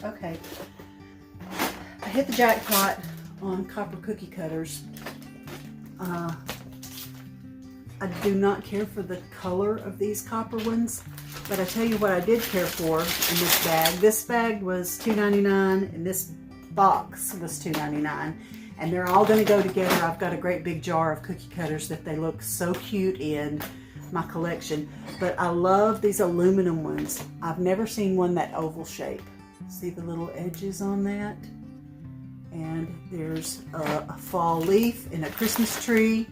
Okay. I hit the jackpot on copper cookie cutters. I do not care for the color of these copper ones, but I tell you what I did care for in this bag. This bag was $2.99 and this box was $2.99, and they're all going to go together. I've got a great big jar of cookie cutters that they look so cute in my collection, but I love these aluminum ones. I've never seen one that oval shape. See the little edges on that? And there's a fall leaf and a Christmas tree.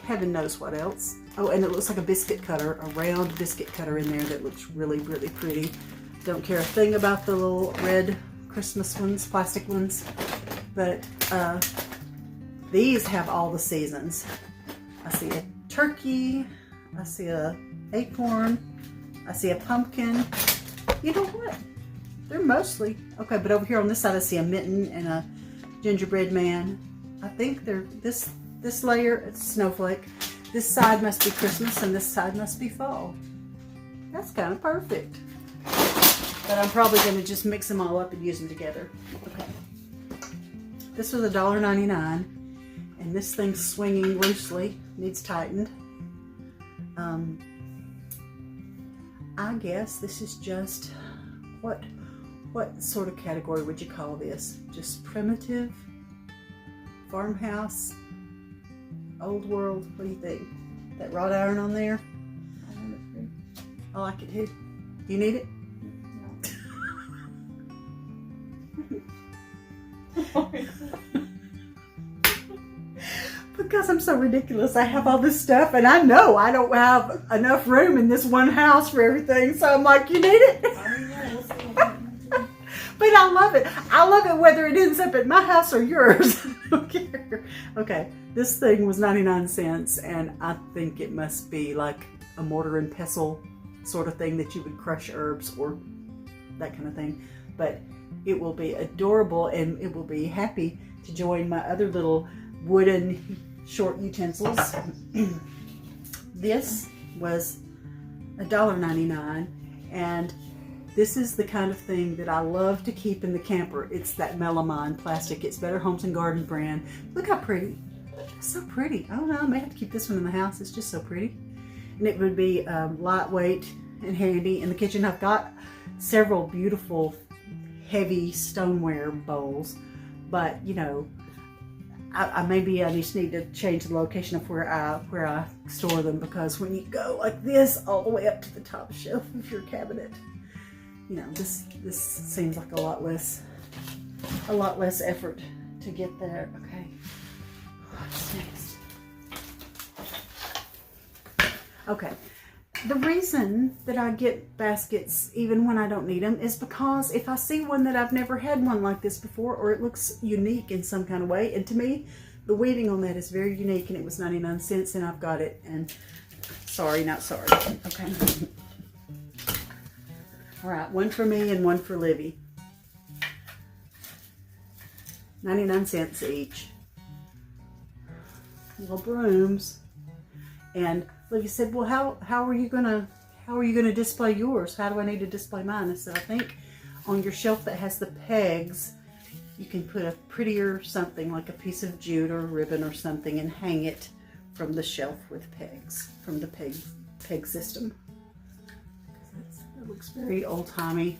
Heaven knows what else. Oh, and it looks like a biscuit cutter, a round biscuit cutter in there that looks really, really pretty. Don't care a thing about the little red Christmas ones, plastic ones, but these have all the seasons. I see a turkey, I see a acorn, I see a pumpkin. You know what? They're mostly, okay, but over here on this side I see a mitten and a gingerbread man. I think they're, this layer, it's snowflake. This side must be Christmas and this side must be fall. That's kind of perfect. But I'm probably going to just mix them all up and use them together. Okay. This was $1.99, and this thing's swinging loosely, needs tightened. I guess this is just, what sort of category would you call this? Just primitive? Farmhouse? Old world? What do you think? That wrought iron on there? I like it too. Do you need it? Because I'm so ridiculous. I have all this stuff and I know I don't have enough room in this one house for everything, so I'm like, you need it? But I love it. I love it whether it ends up at my house or yours. I don't care. Okay, this thing was 99 cents and I think it must be like a mortar and pestle sort of thing that you would crush herbs or that kind of thing. But it will be adorable and it will be happy to join my other little wooden short utensils. This was $1.99, and this is the kind of thing that I love to keep in the camper. It's that melamine plastic. It's Better Homes and Garden brand. Look how pretty. It's so pretty. I don't know, I may have to keep this one in the house. It's just so pretty. And it would be lightweight and handy in the kitchen. I've got several beautiful heavy stoneware bowls, but you know, I just need to change the location of where I store them, because when you go like this all the way up to the top shelf of your cabinet, you know, this seems like a lot less effort to get there. Okay, what's next? Okay. The reason that I get baskets even when I don't need them is because if I see one that I've never had one like this before, or it looks unique in some kind of way, and to me the weaving on that is very unique, and it was 99 cents and I've got it, and sorry, not sorry. Okay. All right, one for me and one for Livy. 99 cents each. Little brooms. And Livy said, well, how are you gonna display yours? How do I need to display mine? I said, I think on your shelf that has the pegs, you can put a prettier something like a piece of jute or ribbon or something and hang it from the shelf with pegs, from the peg system. It looks very old-timey.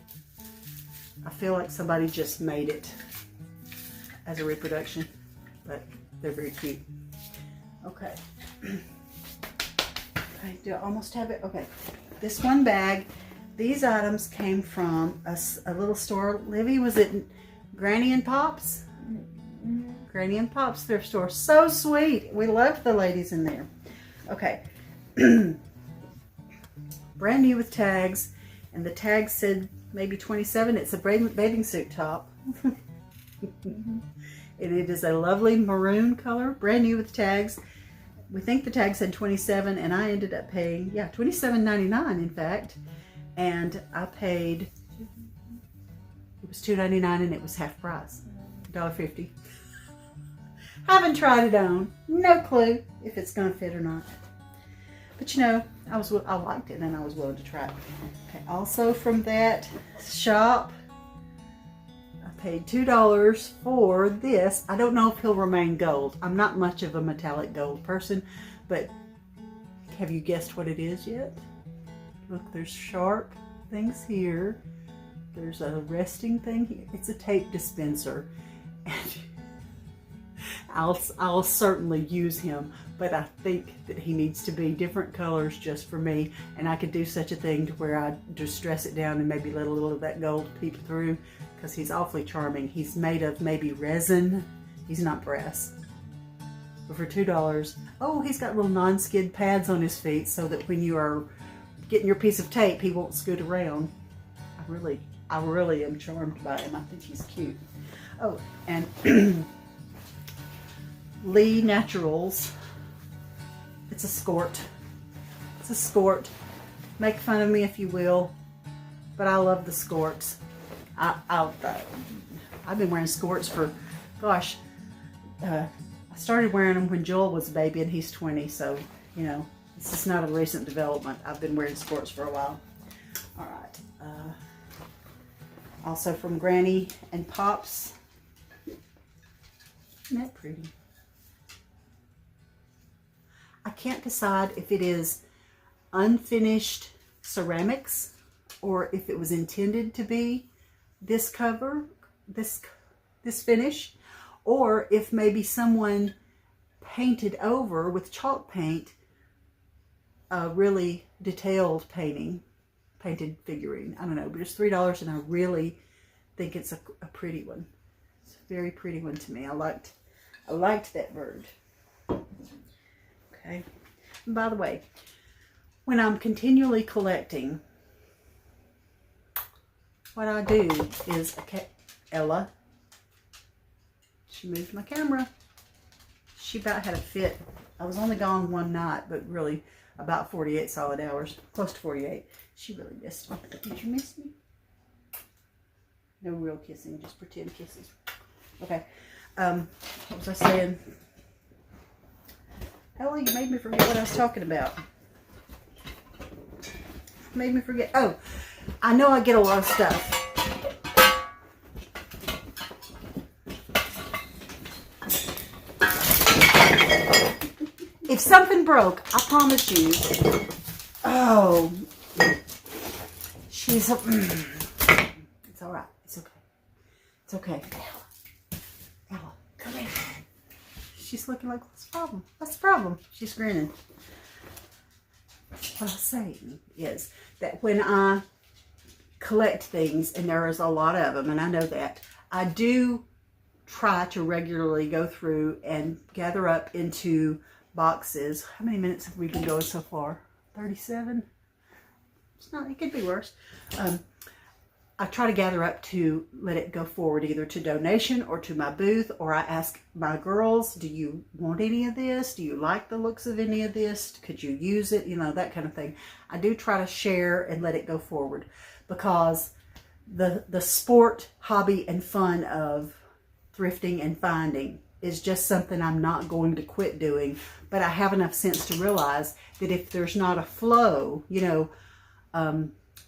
I feel like somebody just made it as a reproduction, but they're very cute. Okay. I do almost have it. Okay, this one bag, these items came from a little store. Livy, was it Granny and Pop's? Mm-hmm. Granny and Pop's thrift store. So sweet. We loved the ladies in there. Okay. Brand new with tags, and the tag said maybe 27. It's a bathing suit top. Mm-hmm. And it is a lovely maroon color, brand new with tags. We think the tag said 27, and I ended up paying, yeah, $27.99 in fact. And I paid, it was $2.99 and it was half price, $1.50. Haven't tried it on, no clue if it's gonna fit or not. But you know, I liked it and I was willing to try it. Okay, also from that shop, paid $2 for this. I don't know if he'll remain gold. I'm not much of a metallic gold person, but have you guessed what it is yet? Look, there's sharp things here. There's a resting thing here. It's a tape dispenser. And I'll certainly use him, but I think that he needs to be different colors just for me. And I could do such a thing to where I just stress it down and maybe let a little of that gold peep through, because he's awfully charming. He's made of maybe resin. He's not brass. But for $2, oh, he's got little non-skid pads on his feet so that when you are getting your piece of tape, he won't scoot around. I really am charmed by him. I think he's cute. Oh, and Lee Naturals. It's a skort. It's a skort. Make fun of me if you will, but I love the skorts. I've been wearing skorts for, gosh, I started wearing them when Joel was a baby and he's 20, so, you know, this is not a recent development. I've been wearing skorts for a while. All right. Also from Granny and Pops. Isn't that pretty? I can't decide if it is unfinished ceramics or if it was intended to be this cover, this finish, or if maybe someone painted over with chalk paint a really detailed painted figurine. I don't know, but it's $3 and I really think it's a pretty one. It's a very pretty one to me. I liked that bird. Okay. And by the way, when I'm continually collecting, what I do is, Ella, she moved my camera. She about had a fit. I was only gone one night, but really about 48 solid hours, close to 48. She really missed me. Did you miss me? No real kissing, just pretend kisses. Okay. What was I saying? Ella, you made me forget what I was talking about. Made me forget. Oh, I know I get a lot of stuff. If something broke, I promise you. Oh, she's. It's all right. It's okay. It's okay. Ella, come here. She's looking like, what's the problem? What's the problem? She's grinning. What I'm saying is that when I collect things, and there is a lot of them, and I know that, I do try to regularly go through and gather up into boxes. How many minutes have we been going so far? 37? It's not, it could be worse. I try to gather up to let it go forward either to donation or to my booth, or I ask my girls, do you want any of this? Do you like the looks of any of this? Could you use it? You know, that kind of thing. I do try to share and let it go forward, because the sport, hobby, and fun of thrifting and finding is just something I'm not going to quit doing. But I have enough sense to realize that if there's not a flow, you know,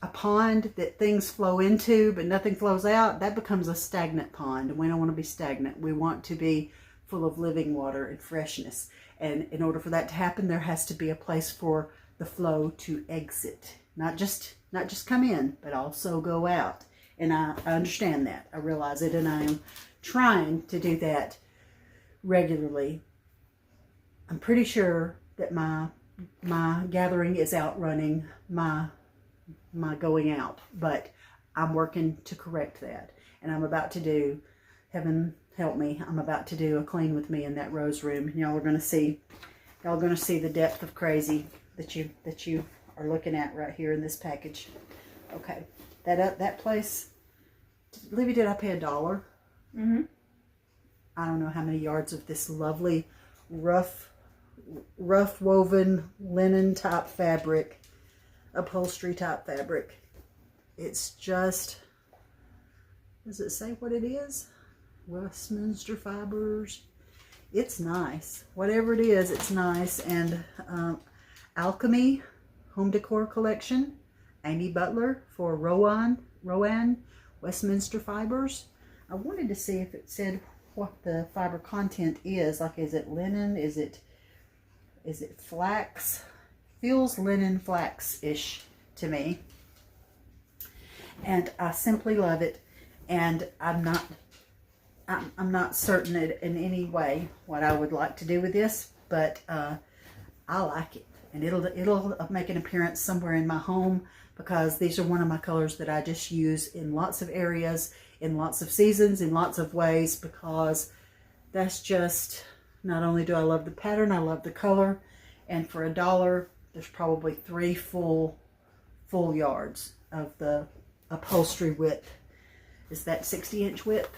a pond that things flow into but nothing flows out, that becomes a stagnant pond, and we don't want to be stagnant. We want to be full of living water and freshness, and in order for that to happen, there has to be a place for the flow to exit, not just come in, but also go out. And I understand that, I realize it, and I am trying to do that regularly. I'm pretty sure that my gathering is outrunning my going out, but I'm working to correct that, and I'm about to do, heaven help me, I'm about to do a clean with me in that rose room. Y'all are going to see the depth of crazy that you are looking at right here in this package. Okay, that place, Libby, did I pay $1? Mm-hmm. I don't know how many yards of this lovely rough woven linen type fabric, upholstery type fabric. It's just, does it say what it is? Westminster fibers. It's nice. Whatever it is, it's nice. And Alchemy Home Decor Collection, Amy Butler for Rowan Westminster Fibers. I wanted to see if it said what the fiber content is. Like, is it linen? Is it flax? Feels linen flax-ish to me. And I simply love it. And I'm not certain in any way what I would like to do with this, but I like it. And it'll make an appearance somewhere in my home, because these are one of my colors that I just use in lots of areas, in lots of seasons, in lots of ways, because that's just, not only do I love the pattern, I love the color. And for $1, there's probably 3 full yards of the upholstery width. Is that 60-inch width?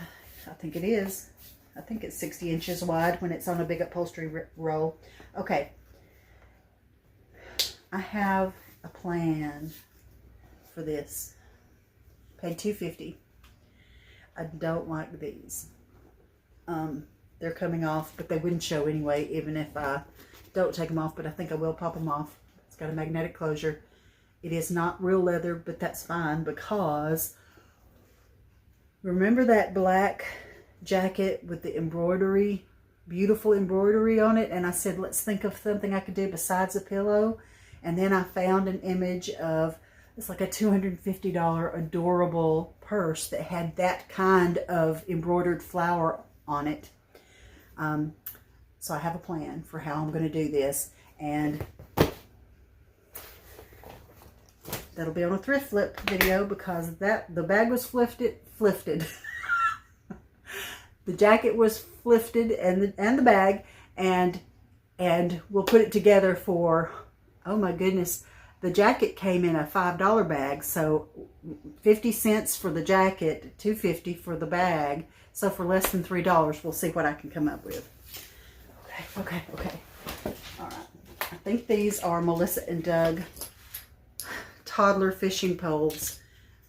I think it is. I think it's 60 inches wide when it's on a big upholstery roll. Okay. I have a plan for this. Paid $2.50. I don't like these. They're coming off, but they wouldn't show anyway, even if I don't take them off, but I think I will pop them off. It's got a magnetic closure. It is not real leather, but that's fine, because remember that black jacket with the embroidery, beautiful embroidery on it? And I said, let's think of something I could do besides a pillow. And then I found an image of, it's like a $250 adorable purse that had that kind of embroidered flower on it. So I have a plan for how I'm going to do this, and that'll be on a thrift flip video, because the bag was flifted. The jacket was flifted, and the bag, and we'll put it together for, oh my goodness, the jacket came in a $5 bag, so 50 cents for the jacket, $2.50 for the bag. So for less than $3, we'll see what I can come up with. Okay. All right. I think these are Melissa and Doug toddler fishing poles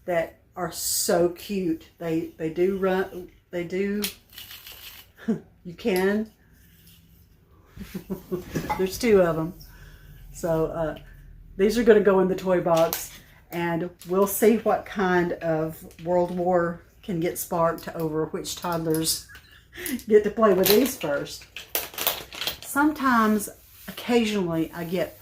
that are so cute. They do run. They do. You can. There's 2 of them. So these are going to go in the toy box, and we'll see what kind of World War can get sparked over which toddlers get to play with these first. Sometimes, occasionally, I get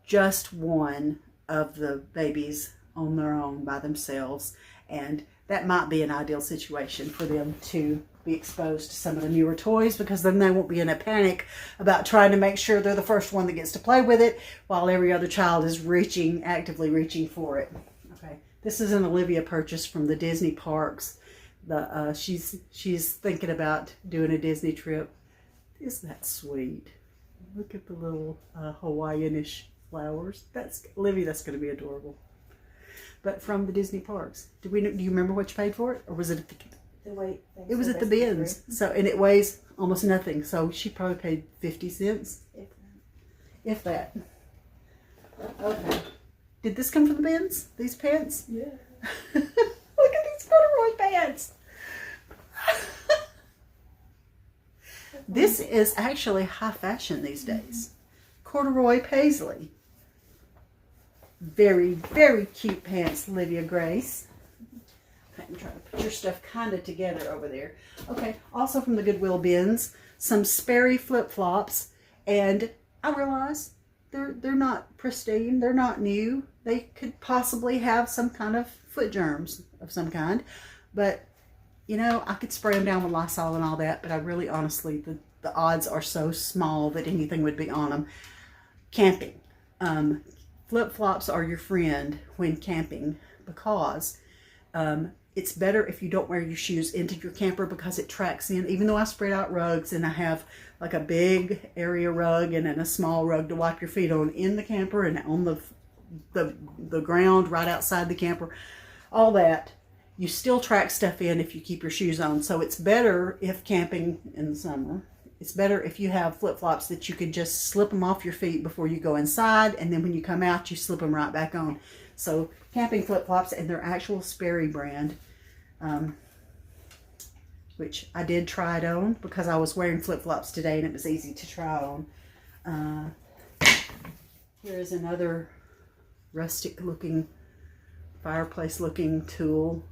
just one of the babies on their own by themselves, and that might be an ideal situation for them to be exposed to some of the newer toys, because then they won't be in a panic about trying to make sure they're the first one that gets to play with it while every other child is actively reaching for it. Okay, this is an Olivia purchase from the Disney parks. She's thinking about doing a Disney trip. Isn't that sweet? Look at the little Hawaiian-ish flowers. Olivia, that's going to be adorable. But from the Disney parks. Do you remember what you paid for it? Or was it at the weight? It was at the bins. So, and it weighs almost nothing. So she probably paid 50 cents. If that. Okay. Did this come from the bins? These pants? Yeah. Look at these corduroy pants. This is actually high fashion these days. Corduroy paisley. Very, very cute pants, Olivia Grace. I'm trying to put your stuff kind of together over there. Okay, also from the Goodwill bins, some Sperry flip-flops. And I realize they're not pristine. They're not new. They could possibly have some kind of foot germs of some kind. But, you know, I could spray them down with Lysol and all that. But I really, honestly, the odds are so small that anything would be on them. Camping. Flip-flops are your friend when camping, because it's better if you don't wear your shoes into your camper, because it tracks in. Even though I spread out rugs and I have like a big area rug and then a small rug to wipe your feet on in the camper and on the ground right outside the camper, all that, you still track stuff in if you keep your shoes on. So it's better if camping in the summer. It's better if you have flip-flops that you can just slip them off your feet before you go inside, and then when you come out, you slip them right back on. So camping flip-flops, and their actual Sperry brand, which I did try it on because I was wearing flip-flops today and it was easy to try on. Here is another rustic-looking, fireplace-looking tool.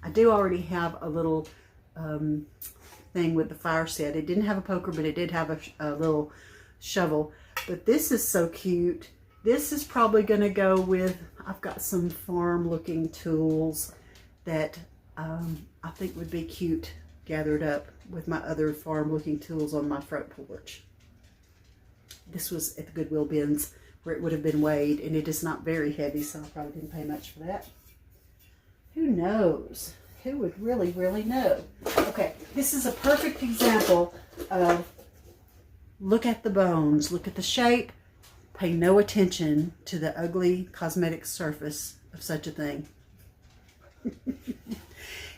I do already have a little thing with the fire set. It didn't have a poker, but it did have a little shovel. But this is so cute. This is probably going to go with, I've got some farm looking tools that I think would be cute gathered up with my other farm looking tools on my front porch. This was at the Goodwill bins where it would have been weighed, and it is not very heavy, so I probably didn't pay much for that. Who knows? Who would really, really know? Okay, this is a perfect example of look at the bones, look at the shape, pay no attention to the ugly cosmetic surface of such a thing.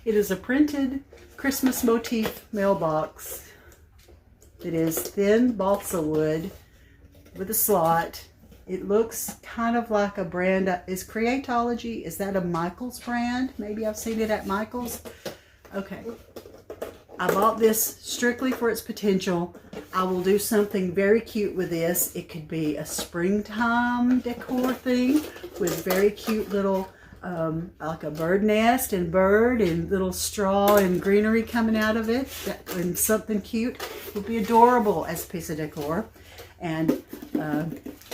It is a printed Christmas motif mailbox. It is thin balsa wood with a slot. It looks kind of like a brand. Is Creatology, is that a Michaels brand? Maybe I've seen it at Michaels. Okay. I bought this strictly for its potential. I will do something very cute with this. It could be a springtime decor thing with very cute little, like a bird nest and bird and little straw and greenery coming out of it. And something cute. It would be adorable as a piece of decor. And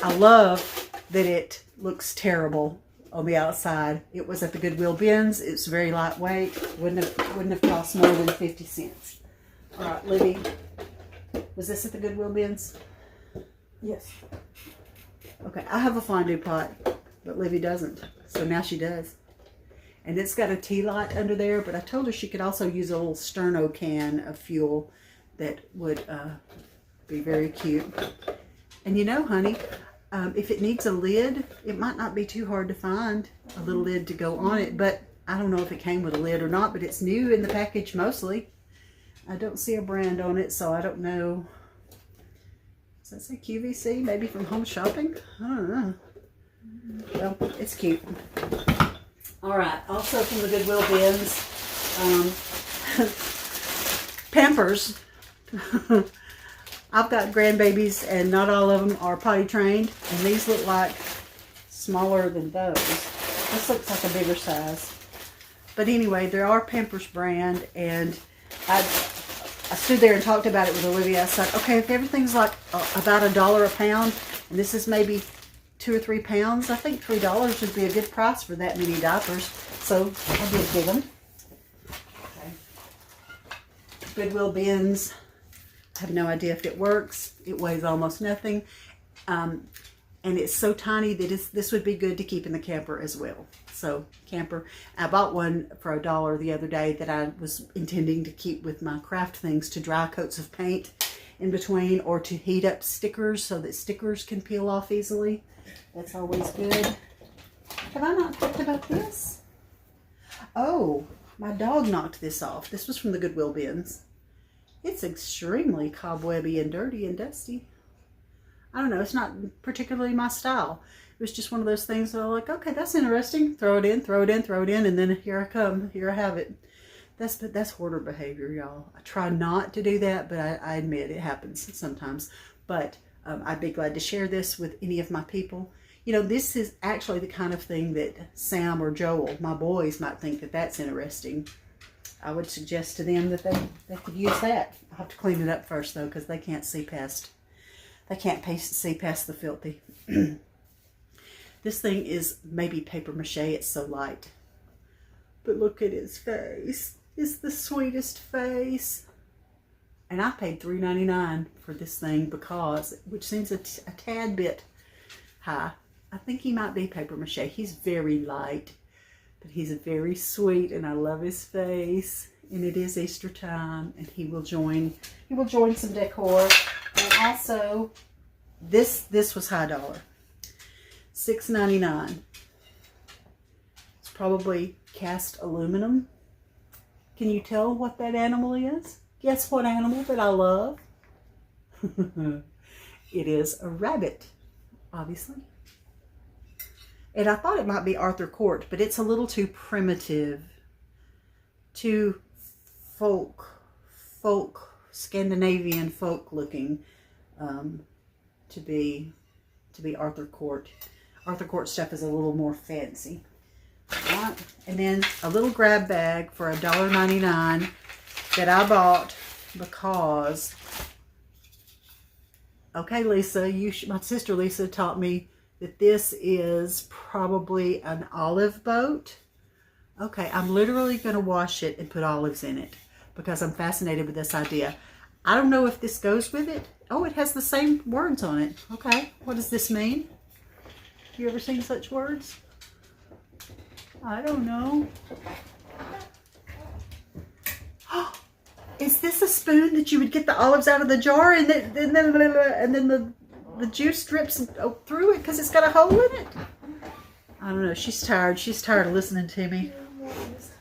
I love that it looks terrible on the outside. It was at the Goodwill bins. It's very lightweight. Wouldn't have cost more than 50 cents. All right, Libby, was this at the Goodwill bins? Yes. Okay, I have a fondue pot, but Libby doesn't. So now she does. And it's got a tea light under there, but I told her she could also use a little sterno can of fuel that would be very cute. And you know, honey, if it needs a lid, it might not be too hard to find a little lid to go on it, but I don't know if it came with a lid or not, but it's new in the package mostly. I don't see a brand on it, so I don't know. Does that say QVC? Maybe from Home Shopping? I don't know. Well, it's cute. All right, also from the Goodwill bins, Pampers. I've got grandbabies and not all of them are potty trained, and these look like smaller than those. This looks like a bigger size. But anyway, there are Pampers brand, and I stood there and talked about it with Olivia. I said, okay, if everything's like about $1 a pound, and this is maybe 2 or 3 pounds, I think $3 would be a good price for that many diapers. So I did get them. Okay. Goodwill bins. I have no idea if it works. It weighs almost nothing. And it's so tiny that this would be good to keep in the camper as well. So camper, I bought one for $1 the other day that I was intending to keep with my craft things to dry coats of paint in between, or to heat up stickers so that stickers can peel off easily. That's always good. Have I not talked about this? Oh, my dog knocked this off. This was from the Goodwill bins. It's extremely cobwebby and dirty and dusty. I don't know. It's not particularly my style. It was just one of those things that I'm like, okay, that's interesting. Throw it in, throw it in, throw it in, and then here I come. Here I have it. That's hoarder behavior, y'all. I try not to do that, but I admit it happens sometimes. But I'd be glad to share this with any of my people. You know, this is actually the kind of thing that Sam or Joel, my boys, might think that that's interesting. I would suggest to them that they could use that. I'll have to clean it up first, though, because they can't see past the filthy. This thing is maybe paper mache. It's so light. But look at his face. It's the sweetest face. And I paid $3.99 for this thing because, which seems a tad bit high. I think he might be paper mache. He's very light, but he's very sweet, and I love his face. And it is Easter time, and he will join some decor. And also, this was high dollar. $6.99. It's probably cast aluminum. Can you tell what that animal is? Guess what animal that I love? It is a rabbit, obviously. And I thought it might be Arthur Court, but it's a little too primitive, too folk, Scandinavian folk looking to be Arthur Court. Arthur Court stuff is a little more fancy. Right. And then a little grab bag for $1.99. that I bought because, okay, Lisa, my sister Lisa taught me that this is probably an olive boat. Okay, I'm literally going to wash it and put olives in it because I'm fascinated with this idea. I don't know if this goes with it. Oh, it has the same words on it. Okay, what does this mean? You ever seen such words? I don't know. Is this a spoon that you would get the olives out of the jar and then the juice drips through it because it's got a hole in it? I don't know. She's tired. She's tired of listening to me.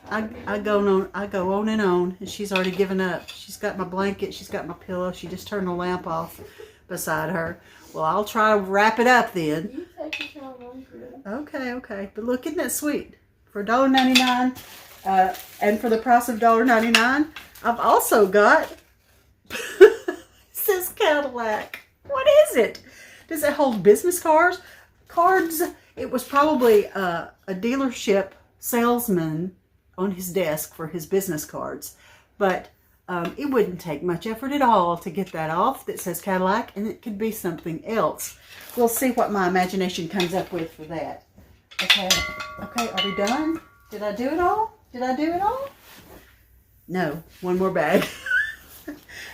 I go on and on, and she's already given up. She's got my blanket. She's got my pillow. She just turned the lamp off beside her. Well, I'll try to wrap it up then. You take your time, Okay. But look, isn't that sweet? For $1.99, and for the price of $1.99, I've also got it says Cadillac. What is it? Does it hold business cards? It was probably a dealership salesman on his desk for his business cards, but it wouldn't take much effort at all to get that off that says Cadillac, and it could be something else. We'll see what my imagination comes up with for that. Okay, are we done? Did I do it all? No, one more bag.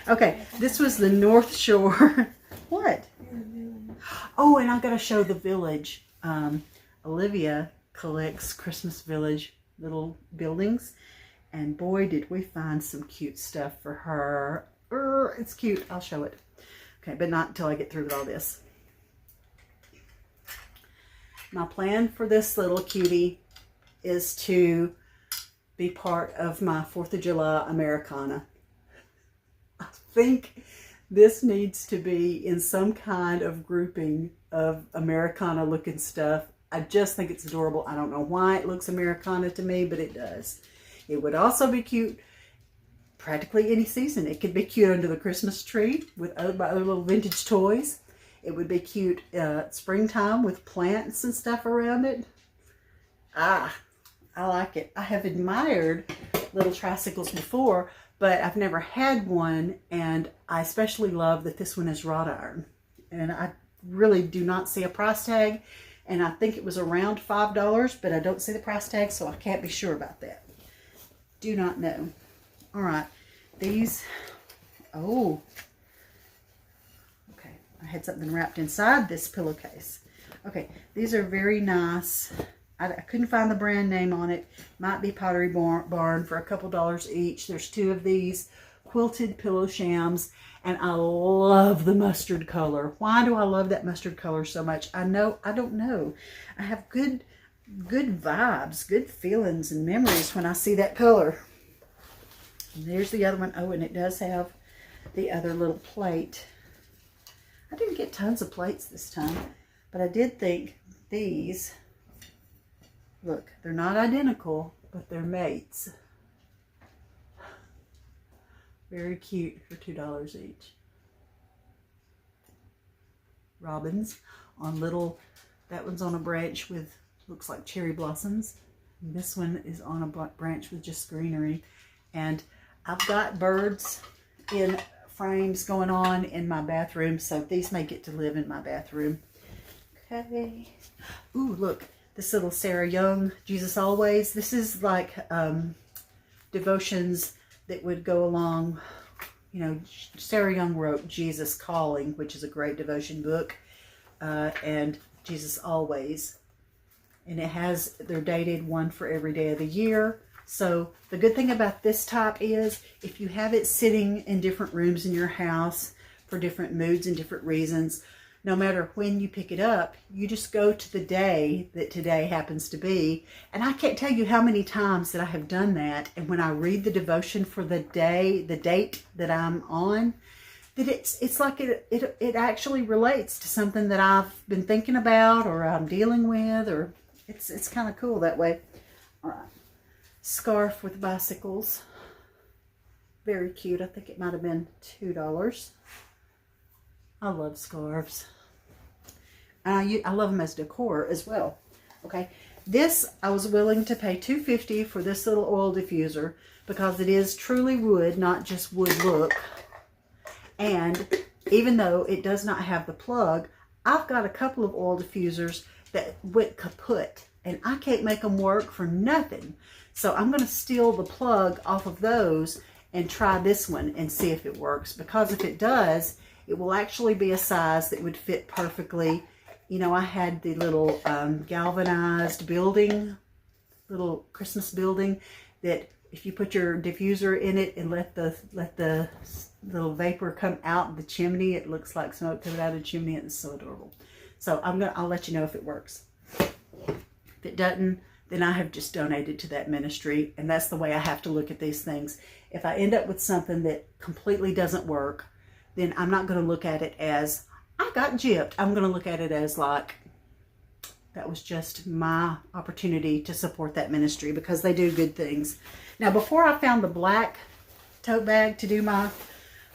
Okay, this was the North Shore. What? Oh, and I've got to show the village. Olivia collects Christmas village little buildings, and boy, did we find some cute stuff for her. It's cute. I'll show it. Okay, but not until I get through with all this. My plan for this little cutie is to be part of my 4th of July Americana. I think this needs to be in some kind of grouping of Americana looking stuff. I just think it's adorable. I don't know why it looks Americana to me, but it does. It would also be cute practically any season. It could be cute under the Christmas tree with other little vintage toys. It would be cute springtime with plants and stuff around it. I like it. I have admired little tricycles before, but I've never had one, and I especially love that this one is wrought iron. And I really do not see a price tag, and I think it was around $5, but I don't see the price tag, so I can't be sure about that. Do not know. All right, these, oh, okay, I had something wrapped inside this pillowcase. Okay, these are very nice. I couldn't find the brand name on it. Might be Pottery Barn for a couple dollars each. There's 2 of these quilted pillow shams, and I love the mustard color. Why do I love that mustard color so much? I don't know. I have good vibes, good feelings and memories when I see that color. And there's the other one. Oh, and it does have the other little plate. I didn't get tons of plates this time, but I did think these, look, they're not identical, but they're mates. Very cute for $2 each. Robins on little, that one's on a branch with, looks like cherry blossoms. And this one is on a branch with just greenery. And I've got birds in frames going on in my bathroom, so these may get to live in my bathroom. Okay. Ooh, look, this little Sarah Young, Jesus Always. This is like devotions that would go along, you know. Sarah Young wrote Jesus Calling, which is a great devotion book, and Jesus Always. And it has, they're dated one for every day of the year. So the good thing about this type is if you have it sitting in different rooms in your house for different moods and different reasons, no matter when you pick it up, you just go to the day that today happens to be. And I can't tell you how many times that I have done that. And when I read the devotion for the day, the date that I'm on, that it's like it actually relates to something that I've been thinking about or I'm dealing with, or it's kind of cool that way. All right. Scarf with bicycles. Very cute. I think it might have been $2. I love scarves. I love them as decor as well. Okay, This, I was willing to pay $2.50 for this little oil diffuser because it is truly wood, not just wood look. And even though it does not have the plug, I've got a couple of oil diffusers that went kaput and I can't make them work for nothing. So I'm going to steal the plug off of those and try this one and see if it works. Because if it does, it will actually be a size that would fit perfectly. You know, I had the little galvanized building, little Christmas building, that if you put your diffuser in it and let the little vapor come out the chimney, it looks like smoke coming out of the chimney. It's so adorable. So I'll let you know if it works. If it doesn't, then I have just donated to that ministry, and that's the way I have to look at these things. If I end up with something that completely doesn't work, then I'm not going to look at it as I got gypped. I'm going to look at it as like, that was just my opportunity to support that ministry because they do good things. Now, before I found the black tote bag to do my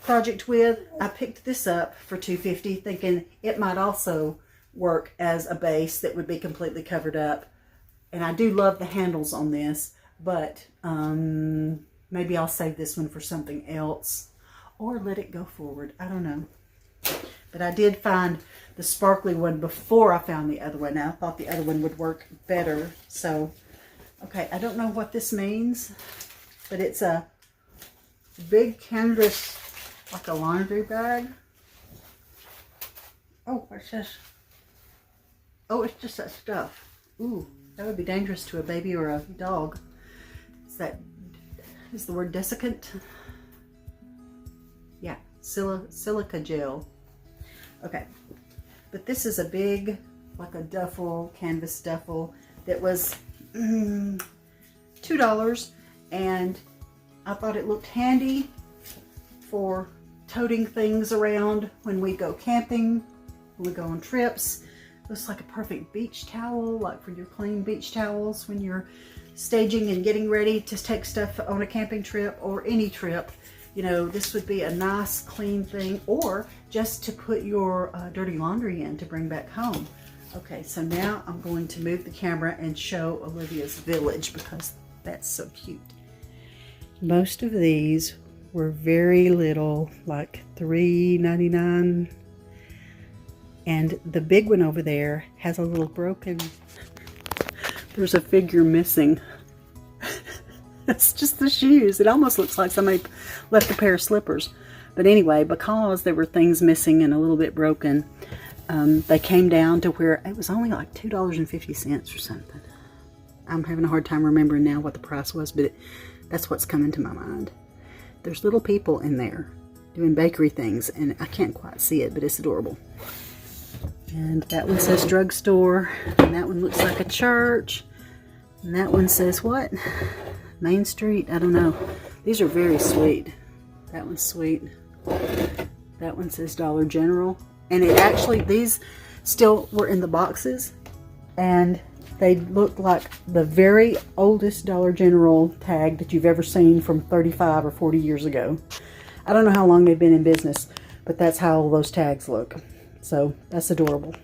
project with, I picked this up for $2.50 thinking it might also work as a base that would be completely covered up. And I do love the handles on this, but maybe I'll save this one for something else or let it go forward. I don't know. But I did find the sparkly one before I found the other one. Now, I thought the other one would work better. So, okay, I don't know what this means, but it's a big canvas, like a laundry bag. Oh, what's this? Oh, it's just that stuff. Ooh, that would be dangerous to a baby or a dog. Is the word desiccant? Yeah, silica gel. Okay, but this is a big, like a duffel, canvas duffel that was $2, and I thought it looked handy for toting things around when we go camping, when we go on trips. It looks like a perfect beach towel, like for your clean beach towels when you're staging and getting ready to take stuff on a camping trip or any trip. You know, this would be a nice clean thing, or just to put your dirty laundry in to bring back home. Okay, so now I'm going to move the camera and show Olivia's village because that's so cute. Most of these were very little, like $3.99. And the big one over there has a little broken, there's a figure missing. It's just the shoes. It almost looks like somebody left a pair of slippers. But anyway, because there were things missing and a little bit broken, they came down to where it was only like $2.50 or something. I'm having a hard time remembering now what the price was, but that's what's coming to my mind. There's little people in there doing bakery things, and I can't quite see it, but it's adorable. And that one says drugstore, and that one looks like a church, and that one says what? Main Street? I don't know. These are very sweet. That one's sweet. That one says Dollar General. And it actually, these still were in the boxes, and they look like the very oldest Dollar General tag that you've ever seen from 35 or 40 years ago. I don't know how long they've been in business, but that's how all those tags look. So that's adorable.